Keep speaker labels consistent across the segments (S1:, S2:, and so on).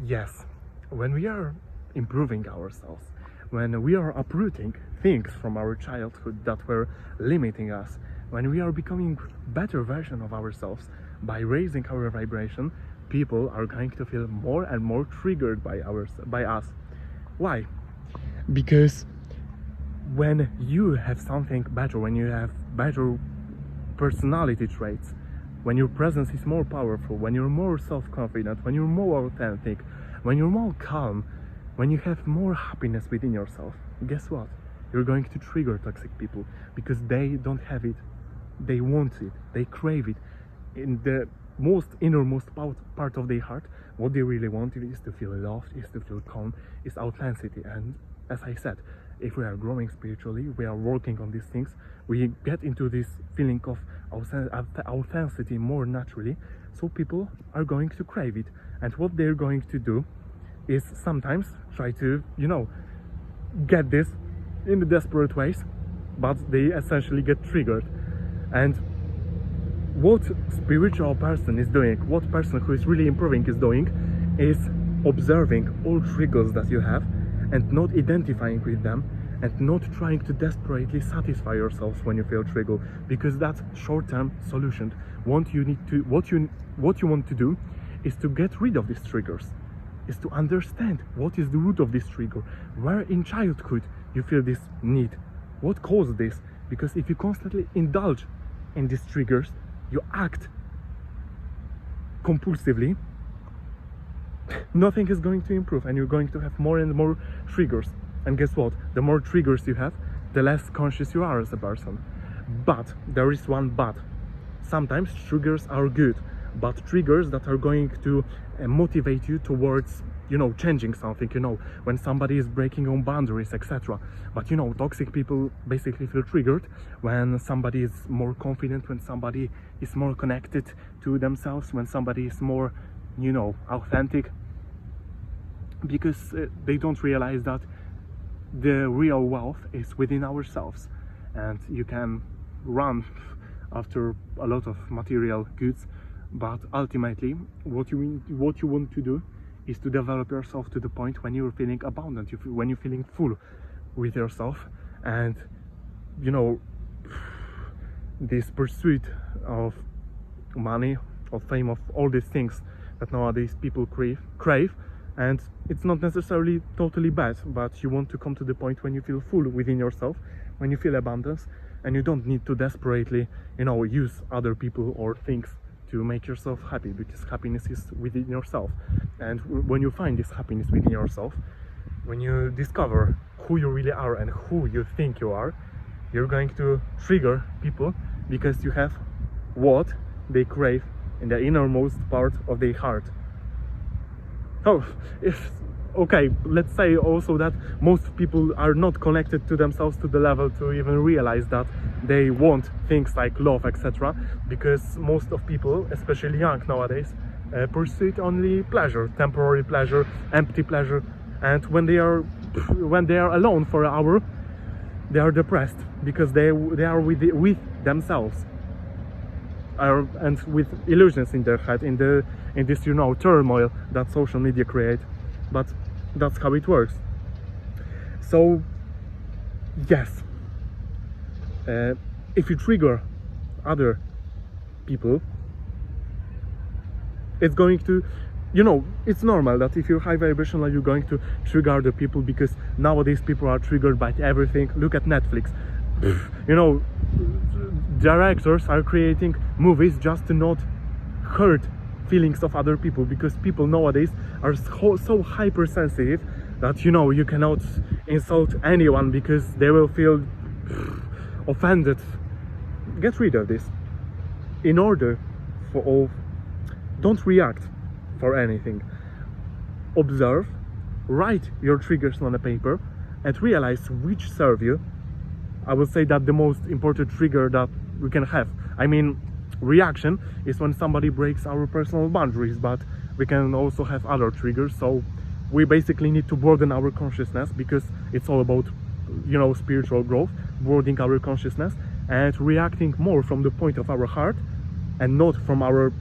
S1: Yes, when we are improving ourselves, when we are uprooting things from our childhood that were limiting us, when we are becoming better version of ourselves by raising our vibration, people are going to feel more and more triggered by us. Why? Because when you have something better, when you have better personality traits, when your presence is more powerful, when you're more self-confident, when you're more authentic, when you're more calm, when you have more happiness within yourself, guess what? You're going to trigger toxic people because they don't have it. They want it. They crave it. In the most innermost part of their heart, what they really want is to feel loved, is to feel calm, is authenticity. And as I said, if we are growing spiritually, we are working on these things, we get into this feeling of authenticity more naturally, so people are going to crave it. And what they're going to do is sometimes try to, get this in the desperate ways, but they essentially get triggered. And what spiritual person is doing, what person who is really improving is doing, is observing all triggers that you have and not identifying with them and not trying to desperately satisfy yourselves when you feel triggered, because that's short-term solution. What you want to do is to get rid of these triggers, is to understand what is the root of this trigger, where in childhood you feel this need, what caused this. Because if you constantly indulge in these triggers, you act compulsively, nothing is going to improve and you're going to have more and more triggers. And guess what? The more triggers you have, the less conscious you are as a person. But there is one but. Sometimes triggers are good, but triggers that are going to motivate you towards, changing something, when somebody is breaking on boundaries, etc. But toxic people basically feel triggered when somebody is more confident, when somebody is more connected to themselves, when somebody is more, authentic, because they don't realize that the real wealth is within ourselves. And you can run after a lot of material goods, but ultimately what you want to do is to develop yourself to the point when you're feeling abundant, when you're feeling full with yourself. And this pursuit of money, of fame, of all these things that nowadays people crave, and it's not necessarily totally bad, but you want to come to the point when you feel full within yourself, when you feel abundance, and you don't need to desperately use other people or things to make yourself happy, because happiness is within yourself. And when you find this happiness within yourself, when you discover who you really are and who you think you are, you're going to trigger people because you have what they crave in the innermost part of their heart. Oh, okay, let's say also that most people are not connected to themselves to the level to even realize that they want things like love, etc. Because most of people, especially young nowadays, pursue only pleasure, temporary pleasure, empty pleasure. And when they are alone for an hour, they are depressed because they are with themselves, and with illusions in their head, in this turmoil that social media create. But that's how it works. So yes, if you trigger other people, it's going to, it's normal that if you're high vibrational, you're going to trigger other people, because nowadays people are triggered by everything. Look at Netflix. Directors are creating movies just to not hurt feelings of other people, because people nowadays are so hypersensitive that you cannot insult anyone because they will feel offended. Get rid of this. In order for all, don't react for anything. Observe, write your triggers on a paper, and realize which serve you. I will say that the most important trigger that we can have, reaction, is when somebody breaks our personal boundaries, but we can also have other triggers. So we basically need to broaden our consciousness, because it's all about spiritual growth, broadening our consciousness and reacting more from the point of our heart and not from our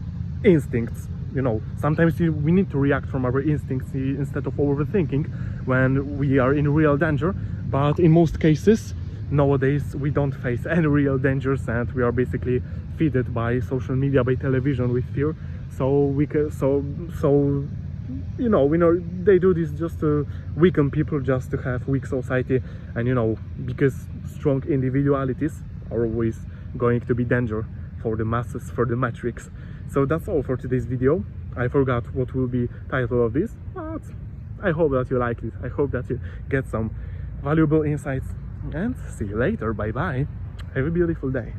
S1: instincts. you know, sometimes we need to react from our instincts instead of overthinking when we are in real danger. But in most cases nowadays we don't face any real dangers, and we are basically feeded by social media, by television, with fear. So we can, you know, we know they do this just to weaken people, just to have weak society. And you know, because strong individualities are always going to be danger for the masses, for the matrix. So that's all for today's video. I forgot what will be title of this, but I hope that you liked it. I hope that you get some valuable insights, and see you later. Bye bye. Have a beautiful day.